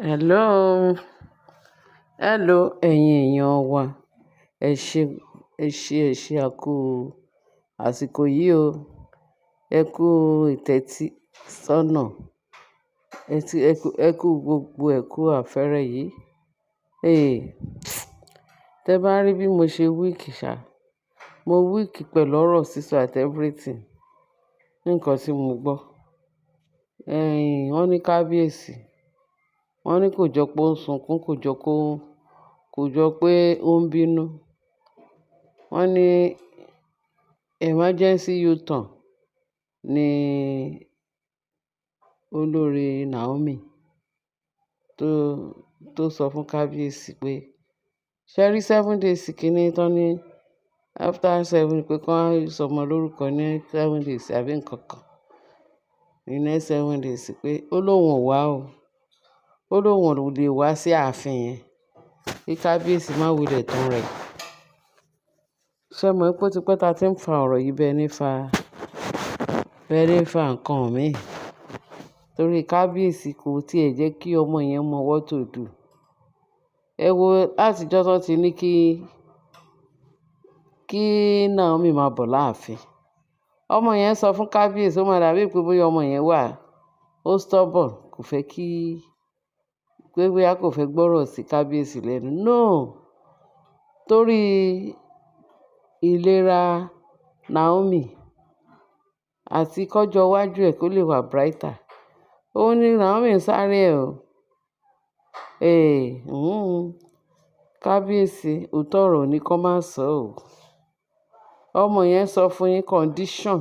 Hello, hello ẹ̀yin èèyàn wa. Ẹ ṣé, ẹ ṣé àkú àsìkò yìí o. Ẹ kú ìtẹ́tí sọ́nà. Ẹ kú gbogbo àfẹ́rẹ́ yìí. Ee, tẹ bá rí bí mo ṣe weak ṣá, mo weak pẹ̀lú ọ̀rọ̀ sísọ àti everything. Nǹkan tí mo gbọ́. Wọ́n ní kábíyèsí. Wọ́n ní kò jọ pé ó ń sunkún, kò jọ pé ó ń bínú. Wọ́n ní emergency U-turn ní olórí Naomi tó sọ fún kábíyèsí pé ṣé rí 7 days kìíní tán ní after 7 pé kí wọ́n sọmọ lórúkọ ní 7 days àbí nǹkan kan. Ní next 7 days pé ó lóun ò wá o. Ó lóun ò lè wá sí ààfin yẹn. Kí kábíyèsí má wulẹ̀ tán rẹ̀. Ṣé mọ̀ pé ó ti pẹ́ ta tí ń fa ọ̀rọ̀ yìí bẹ́ẹ̀ ní fa nǹkan mi? Torí kábíyèsí kò tiẹ̀ jẹ́ kí ọmọ yẹn mọ what to do. Ẹ wo láti ọjọ́ tó ti ní kí Naomi máa bọ̀ láàfin. Ọmọ yẹn sọ fún kábíyèsí, ó máa dàbí pé bóyá ọmọ yẹn wà, ó stubborn, kò fẹ́ pé bóyá kò fẹ́ gbọ́rọ̀ sí kábíyèsí lẹ́nu. No! Torí ìlera Naomi àti kọ́jọ́ iwájú ẹ̀ kó lè wà brighter. Ó ní Naomi ń sáré ẹ̀ o. Kábíyèsí, òótọ́ ọ̀rọ̀ ni kó má sọ o. Ọmọ yẹn sọ fún yín condition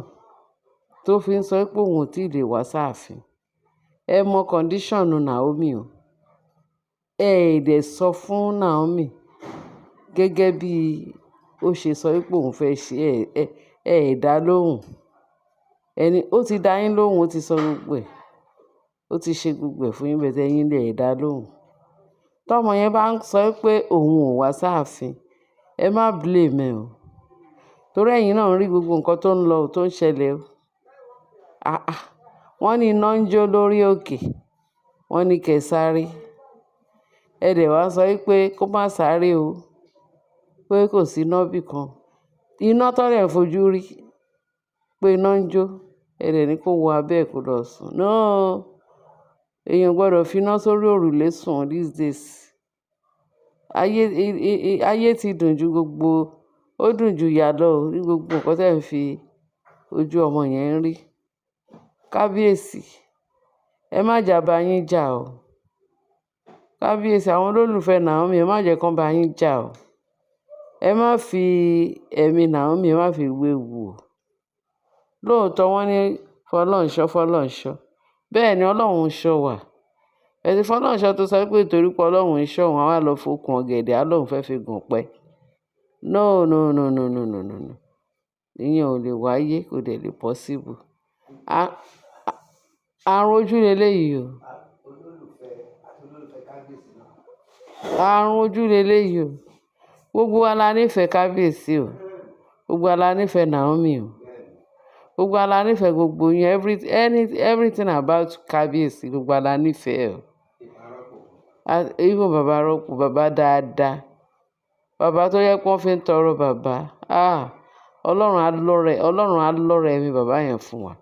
tó fi ń sọ pé òun ò tí ì lè wá sáàfin. Ẹ mọ condition Naomi o. Ẹ dẹ̀ sọ fún Naomi gẹ́gẹ́ bí ó ṣe sọ pé òun fẹ́ ṣe. Ẹ dá lóhùn. Ó ti dá yín lóhùn, ó ti sọ gbogbo ẹ̀. Ó ti ṣe gbogbo ẹ̀ fún yín bẹ́ẹ̀ tẹ́yìn lè dá lóhùn. Tọ́mọ yẹn bá ń sọ pé òun ò wá sáàfin, ẹ má blame ẹ o. Torí ẹ̀yin náà ń rí gbogbo nǹkan tó ń lọ, tó ń ṣẹlẹ̀ o. Wọ́n ní iná ń jó lórí òkè. Wọ́n ní kẹ́ sáré. Ẹ dẹ̀ wá sọ pé kó má sáré o. Pé kò sí iná bì kan. Iná tó dẹ̀ ń fojú rí pé iná ń jó. Ẹ dẹ̀ ní kó wọ abẹ́ ẹ̀ kó lọ sùn. No! Èèyàn gbọdọ̀ fi iná sórí òrùlé sùn these days. Ayé ti dùn ju gbogbo, ó dùn ju ìyà lọ o ní gbogbo nǹkan tẹ́ ń fi ojú ọmọ yẹn rí. Kábíyèsí, ẹ má jà bá yín jà o. Kábíyèsí, àwọn olólùfẹ́ Naomi, ẹ má jẹ́ kán bá yín jà o. Ẹ má fi ẹ̀mí Naomi, ẹ má fi wéwu o. Lóòótọ́ wọ́n ní fọlọ́runṣọ́. Bẹ́ẹ̀ ni Ọlọ́run ń ṣọ́ wa. Ẹ̀sìn fọlọ́runṣọ́ tó sọ pé torí pé Ọlọ́run ń ṣọ́ òun, àwa lọ fokùn ọ̀gẹ̀dẹ̀, á lóun fẹ́ fi gùn pẹ́. No, no, no, no, no, no, no, no. Ìyẹn ò lè wáyé, kò dẹ̀ lè possible. Àrùn ojú leléyìí o. Àrùn ojú leléyìí o. Gbogbo wa la nífẹ̀ẹ́ kábíyèsí o. Gbogbo wa la nífẹ̀ẹ́ Naomi o. Gbogbo wa la nífẹ̀ẹ́ gbogbo yín. Everything about kábíyèsí, gbogbo wa la nífẹ̀ẹ́ o. Even bàbá rọ́pò, bàbá dáadáa. Bàbá tó yẹ kó wọ́n fi ń tọrọ bàbá. Ọlọ́run á lọ́rẹ̀ ẹ̀mí bàbá yẹn fún wa.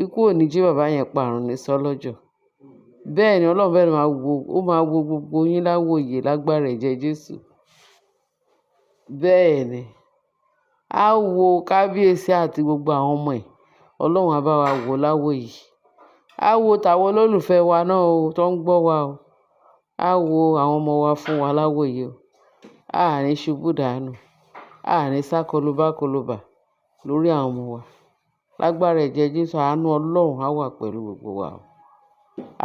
Ikú ò ní jí bàbá yẹn parun ní sọ́lọ́jọ̀. Bẹ́ẹ̀ ni Ọlọ́run bẹ́ẹ̀ máa wo gbogbo yín láwòye lágbára ẹ̀jẹ̀ Jésù. Bẹ́ẹ̀ ni. Á wo kábíyèsí àti gbogbo àwọn ọmọ ẹ̀. Ọlọ́run á bá wa wò láwòye. Á wo tàwọn olólùfẹ́ wa náà o tó ń gbọ́ wa o. Á wo àwọn ọmọ wa fún wa láwòye o. A ní ṣubú dànù. A ní sá kolobá lórí àwọn ọmọ wa. Lágbára ẹ̀jẹ̀ Jésù, àánú Ọlọ́run á wà pẹ̀lú gbogbo wa o.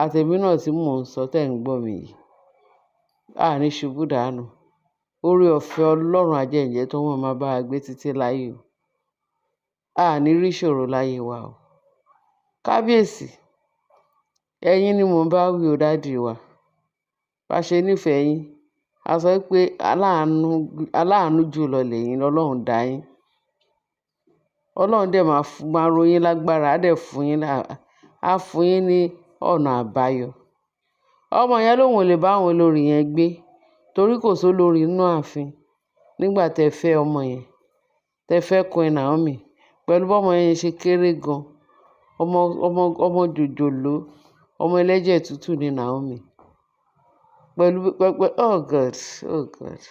Àtẹ̀mí náà tí mò ń sọ tẹ́ ń gbọ́ mi yìí. A ní ṣubú dànù. Oore ọ̀fẹ́ Ọlọ́run ajẹ́njẹ́ tó wọ́n máa bá wa gbé títí láyé o. A ní rí ìṣòro láyé wa o. Kábíyèsí, ẹ̀yin ni mò ń bá wí o dádì wa. Bá ṣe nífẹ̀ẹ́ yín. A sọ pé aláàánú jùlọ lẹ̀yin lọ́lọ́run dá yín. Ọlọ́run dẹ̀ máa ro yín lágbára, á fún yín ní ọ̀nà àbáyọ. ọmọ yẹn lòun ò lè bá àwọn olórí yẹn gbé torí kò sólórí nínú ààfin nígbà tẹ́ fẹ́ ọmọ yẹn, tẹ́ fẹ́ Queen Naomi. Pẹ̀lú bọ́mọ yẹn ṣe kéré gan, ọmọ jòjòló, ọmọ ẹlẹ́jẹ̀ tútù ni Naomi. Pẹ̀lú oh God, oh God.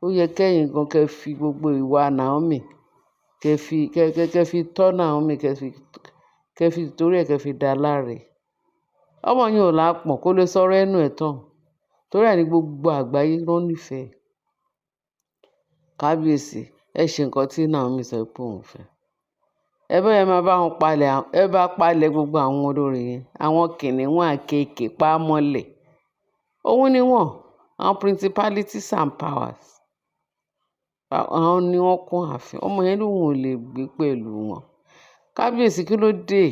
Ó yẹ kẹ́yìn gan kẹ́ fi gbogbo ìwà Naomi kẹ́ fi tọ́ Naomi, kẹ́ fi torí ẹ̀ kẹ́ fi dá láre. Ọmọ yẹn ò lápọ̀n kó lè sọ̀rọ̀ ẹnu ẹ̀ tán torí ẹ̀ ní gbogbo àgbáyé ló nífẹ̀ẹ́. Kábíyèsí, ẹ ṣe nǹkan tí Naomi sọ pé òun fẹ́. Ẹ bá yẹn máa bá wọn palẹ̀, ẹ bá palẹ̀ gbogbo àwọn olórí yẹn, àwọn kìnìún àkekè pámọ́lẹ̀. Òun ni wọ́n, àwọn principalities and powers. Àwọn ni wọ́n kún ààfin. Ọmọ yẹn lòun ò lè gbé pẹ̀lú wọn. Kábíyèsí, kí ló dé?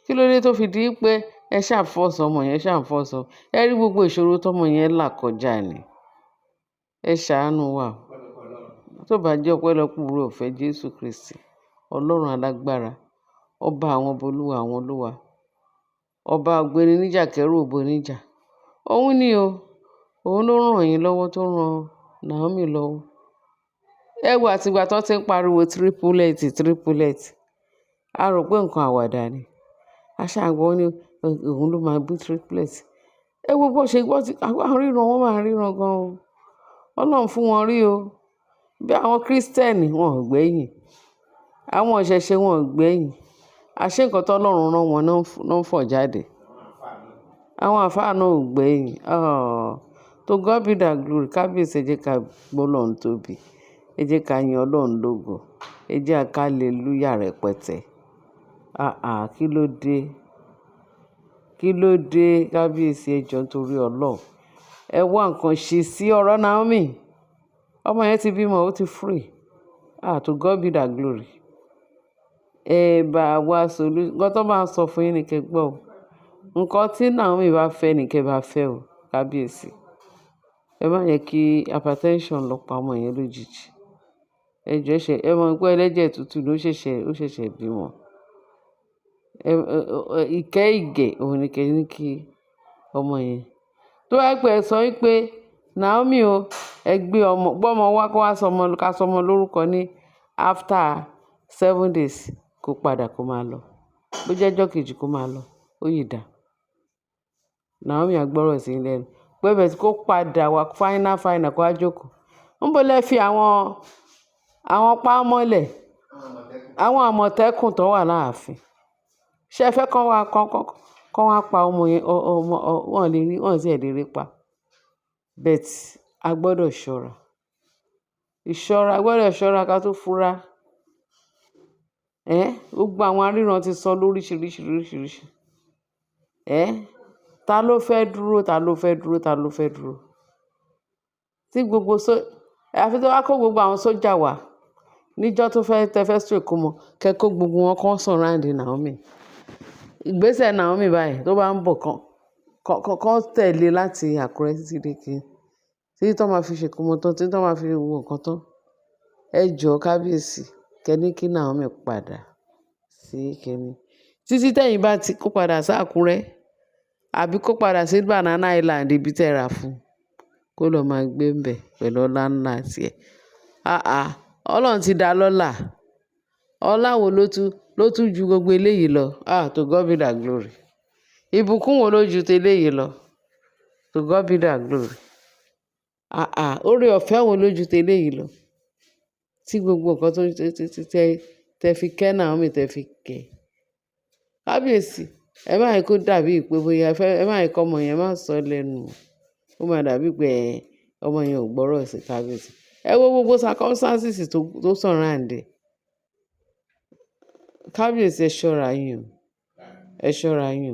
Kí ló dé tó fi di pé ẹ ṣàǹfọ̀sọ ọmọ yẹn ṣàǹfọ̀sọ? Ẹ rí gbogbo ìṣòro tọmọ yẹn là kọjá ni. Ẹ ṣàánú wa. Tó bá jẹ́ ọpẹ́lọpẹ́ oore ọ̀fẹ́ Jésù Kristi, Ọlọ́run alágbára, ọba àwọn olúwa àwọn olúwa, ọba ògbéni níjà kẹ́rù òbo níjà. Òun ni o. Òun ló ràn yín lọ́wọ́, tó ràn Naomi lọ́wọ́. Ẹ wo àtìgbà tó ti ń pariwo triplet. A rò pé nǹkan àwàdà ni. A ṣàgbọ́ ní òun ló máa bí triplet. Ẹ wo bó ṣe gbọ́ ríran, wọ́n máa ríran gan o. Ọlọ́run fún wọn rí o. Bí àwọn Kírísítẹ́nì wọn ò gbẹ́yìn. Àwọn ìṣẹ̀ṣe wọn ò gbẹ́yìn. Àṣé nǹkan tó Ọlọ́run rán wọn náà ń fọ̀ jáde. Àwọn àfáà náà ò gbẹ́yìn. To God be the glory. Kábíyèsí, ẹ jẹ́ ká gbọ́ Ọlọ́run tóbi. Ẹ jẹ́ ká yin Ọlọ́run lógo. Ẹ jẹ́ ká hallelujah rẹpẹtẹ. Kí ló dé? Kí ló dé? Kábíyèsí, ẹ jọ̀ọ́ nítorí Ọlọ́run. Ẹ wá nǹkan ṣe sí ọ̀rọ̀ Naomi. Ọmọ yẹn ti bímọ, ó ti free. To God be the glory. Ẹ bá wa solution. Nǹkan tó bá ń sọ fún yín ni kẹ́ gbọ́ o. Nǹkan tí Naomi bá fẹ́ ni kẹ́ bá fẹ́ o. Kábíyèsí. Ẹ má yẹ kí hypertension lọ pa ọmọ yẹn lójijì. Ẹ jọ̀ọ́ ẹ mọ̀ pé ẹlẹ́jẹ̀ tútù ló ṣẹ̀ṣẹ̀ bímọ. Ìgẹ̀ òun ni kẹ́ ní kí ọmọ yẹn. Tó bá pẹ́ sọ wípé Naomi o, ẹ gbọ́mọ wá kó wá ká sọmọ lórúkọ ní after 7 days kó padà kó máa lọ. Bó jẹ́ ọjọ́ kejì kó máa lọ. Ó yìí dà. Naomi á gbọ́rọ̀ sí i lẹ́nu. Pé bẹ́ẹ̀ tí kó padà wá final kó wá jókòó. Níbo lẹ fi àwọn pámọ́lẹ̀, àwọn àmọ̀tẹ́kùn tó wà láàfin? Ṣé ẹ fẹ́ kán wá pa ọmọ yẹn? Wọ́n sì lè rí pa. Bet a gbọ́dọ̀ ṣọ́ra. A gbọ́dọ̀ ṣọ́ra ká tó fura. Gbogbo àwọn aríran ti sọ lóríṣiríṣi. Ta ló fẹ́ dúró? Tí gbogbo àfi tó wá kó gbogbo àwọn sójà wá níjọ́ tó tẹ́ fẹ́ ṣe ìkómọ, kẹ́ kó gbogbo wọn kan surround Naomi. Ìgbésẹ̀ Naomi báyìí tó bá ń bọ̀ kan tẹ̀lé láti Àkúrẹ́ títí dé Ìkirè. Títí tó máa fi ṣe ìkómọ tán, títí tó máa fi wo nǹkan tán. Ẹ jọ̀ọ́ Kábíyèsí, kẹ́ ní kí Naomi padà sí Ìkirè. Títí tẹ́yìn bá ti kó padà sí Àkúrẹ́ àbí kó padà sí Banana Island ibi tẹ́ ra fún, kó lọ máa gbé ń bẹ̀ pẹ̀lú ọlá ńlá tiẹ̀. Ọlọ́run ti dá lọ́lá. Ọlá wo ló tún ju gbogbo eléyìí lọ? To God be the glory. Ìbùkún wo ló ju eléyìí lọ? To God be the glory. Oore ọ̀fẹ́ wo ló ju eléyìí lọ? Tí gbogbo nǹkan tó tẹ́ fi kẹ́ Naomi tẹ́ fi kẹ́. Kábíyèsí, ẹ má yẹ kó dàbí pé bóyá ẹ má yẹ kó ọmọ yẹn má sọ lẹ́nu. Ó máa dàbí pé ọmọ yẹn ò gbọ́rọ̀ sí Kábíyèsí. Ẹ wo gbogbo circumstances tó surround ẹ̀. Kábíyèsí, ẹ ṣọ́ra yín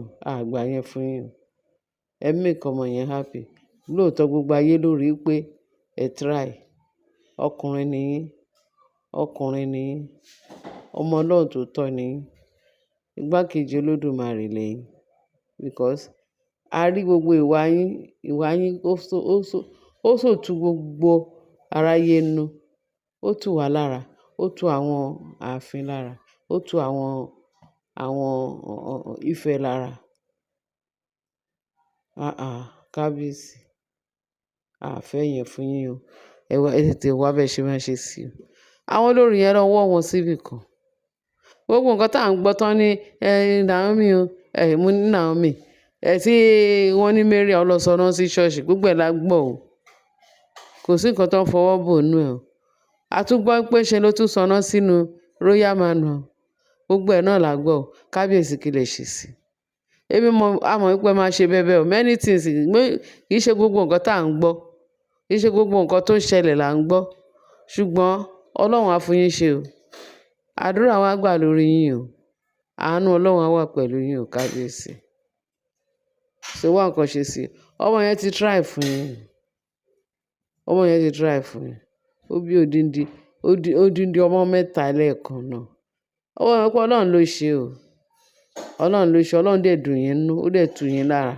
o. Àgbà yẹn fún yín o. Ẹ make ọmọ yẹn happy. Lóòótọ́ gbogbo ayé ló rí pé ẹ try. Ọkùnrin ni yín. Ọmọ Ọlọ́run tó tọ́ ni yín. Igbákejì Olódùmarè lẹ́yìn. Because a rí gbogbo ìwà yín ó sòtú gbogbo aráyé nú. Ó tù wá lára. Ó tù àwọn ààfin lára. Ó tù àwọn Ifẹ̀ lára. Kábíyèsí, a fẹ́ yẹn fún yín o. Ẹ tètè wá bẹ́ẹ̀ ṣe máa ṣe sí o. Àwọn olórin yẹn lọ wọ́ wọn síbì kan. Gbogbo nǹkan tá à ń gbọ́ tán ní Naomi o, mo ní Naomi, tí wọ́n ní Mariam lọ sọná sí ṣọ́ọ̀ṣì, gbogbo ẹ̀ la gbọ́ o. Kò sí nǹkan tó ń fọwọ́ bò nú ẹ̀ o. A tún gbọ́ pé ṣe ló tún sọná sínú Royal Manual. Gbogbo ẹ̀ náà la gbọ́ o. Kábíyèsí kí lè ṣe sí i. A mọ̀ wípé máa ṣe bẹ́ẹ̀ bẹ́ẹ̀ o. Many things kì í ṣe gbogbo nǹkan tá à ń gbọ́. Kì í ṣe gbogbo nǹkan tó ń ṣẹlẹ̀ là ń gbọ́. Ṣùgbọ́n Ọlọ́run á fún yín ṣe o. Àdúrà wa gbà lórí yín o. Àánú Ọlọ́run á wà pẹ̀lú yín o, kábíyèsí. Ṣé wá nǹkan ṣe sí i? Ọmọ yẹn ti try fún yín. Ọmọ yẹn ti try fún yín. Ó bí odindi ọmọ mẹ́ta lẹ́ẹ̀kan náà. Ọmọ yẹn pé Ọlọ́run ló ṣe o. Ọlọ́run ló ṣe, Ọlọ́run dẹ̀ dùn yín nú, ó dẹ̀ tù yín lára.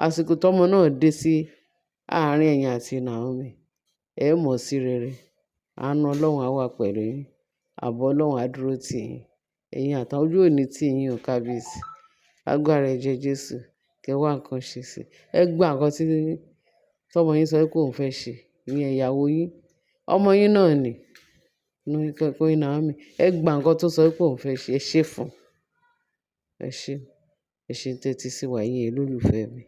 Àsìkò tọ́mọ náà dé sí àárín ẹ̀yin àti Naomi, ẹ mọ̀ sí rere. Àánú Ọlọ́run á wà pẹ̀lú yín. Ààbò Ọlọ́run á dúró tì yín. Ẹ̀yin àtàwọn ojú òní tì yín o, kábíyèsí. Agbára ẹ̀jẹ̀ Jésù, kẹ́ wá nǹkan ṣe sí i. Ẹ gba nǹkan tí tọ́mọ yín sọ pé òun fẹ́ ṣe, ìyẹn ìyàwó yín. Ọmọ yín náà ni Queen Naomi. Ẹ gba nǹkan tó sọ pé òun fẹ́ ṣe, ẹ ṣe fún un. Ẹ ṣe tẹ́tí sí wa, ẹ̀yin olólùfẹ́ mi.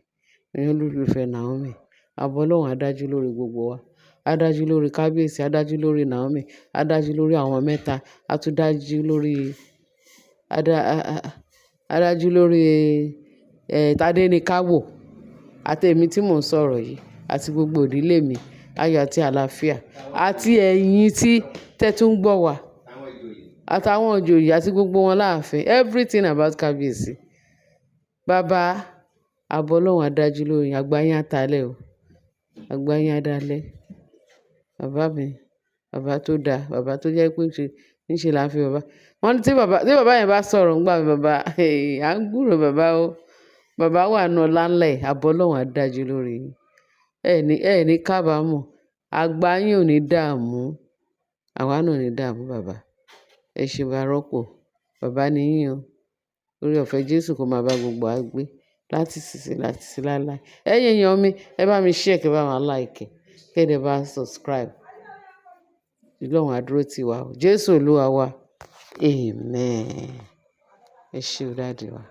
Ẹ̀yin olólùfẹ́ Naomi. Ààbò Ọlọ́run á dájú lórí gbogbo wa. Á dájú lórí kábíyèsí, á dájú lórí Naomi, á dájú lórí àwọn mẹ́ta, á tún dájú lórí Tádéníkáwò àti èmi tí mò ń sọ̀rọ̀ yìí àti gbogbo ìdílé mi, ayọ̀ àti àlàáfíà, àti ẹ̀yin tí tẹ́tú ń gbọ́ wa, àtàwọn ìjòyè àti gbogbo wọn láàfin, everything about kábíyèsí. Bàbá, ààbò Ọlọ́run á dájú lórí yín, àgbà yín á talẹ̀ o. Àgbà yín á dalẹ̀. Bàbá mi, bàbá tó dáa, bàbá tó jẹ́ pé níṣe là ń fi bàbá. Wọ́n ní tí bàbá yẹn bá sọ̀rọ̀ ńgbà mi, bàbá, à ń gbúrò bàbá o. Bàbá wà nù ọlá ńlá ẹ̀, ààbò Ọlọ́run á dájú lórí yín. Ẹ ní kábàámọ̀. Àgbà yín ò ní dààmú. Àwa náà ò ní dààmú bàbá. Ẹ ṣe bá rọ́pò. Bàbá ni yín o. Oore ọ̀fẹ́ Jésù kó máa bá gbogbo wa gbé láti ìsinsìnyí láti títí láéláé. Ẹ̀yin èèyàn mi, ẹ bá mi share, kẹ́ bá wa like, kẹ́ dẹ̀ bá subscribe. Ọlọ́run á dúró tì wa o. Jésù Olúwa wa. Amen. Ẹ ṣé o, daddy wa.